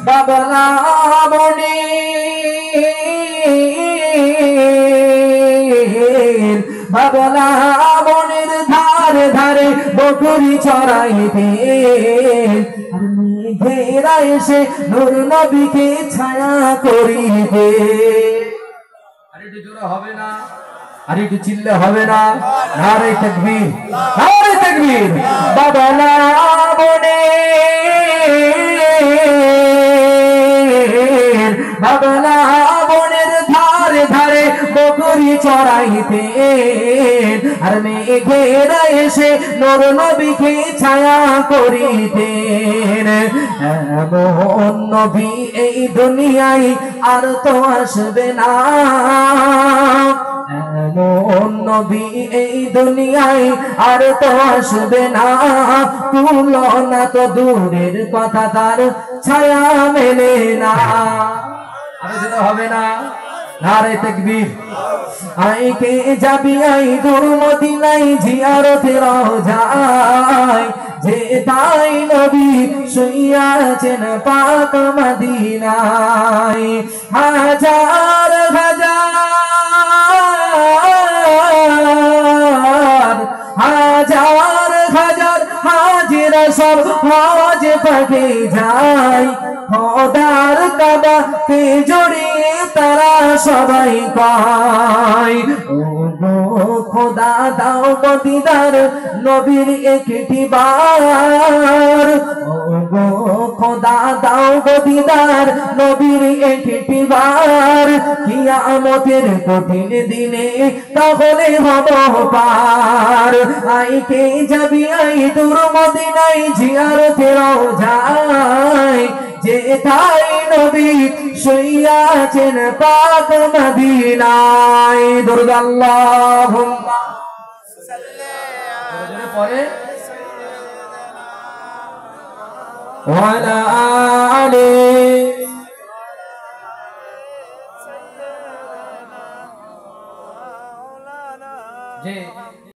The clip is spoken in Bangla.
বাবলা বনে বাবলা বনের ধারে ধারে বকরি চড়াইতে আর মেঘেরা এসে নূর নবীকে ছায়া করিতে। আর একটু জোরে হবে না, আর একটু চিল্লে হবে না? নারে তাকবীর, নারে তাকবীর। বাবলা বনে বাবলা বনের ধারে ধারে বকরি চড়াইতে আর মেঘেরা এসে নূর নবীকে ছায়া করিতেন। এমন নবী এই দুনিয়ায় আর তো আসবে না, এমন নবী এই দুনিয়ায় আর তো আসবে না। তুলনা তো দূরের কথা, তার ছায়া মেলে না। আরে যেটা হবে না? নারে তাকবীর। আইকে যাবি আই দূর মদিনায় জিয়ারতে রওজায়, যে তাই নবী শুইয়া আছেন পাক মদিনায়। হাজার হাজার হাজার হাজার হাজিরা সব হজ পাকে যায়, খোদার কাবাতে জড়িয়ে তারা সবাই কয়, ও গো খোদা দাও গো দিদার নবীর একটি বার, ও গো খোদা দাও গো দিদার নবীর একটি বার। কিয়ামতের কঠিন দিনে তাহলে হব পার। আইকে যাবি আই দূর মদিনায় জিয়ারতে রওজায়, যে তাই নবী শুইয়া আছেন পাক মদিনায়। দুরূদ আল্লাহুম্মা সাল্লি আলা পরে ওয়া আলা আলি যে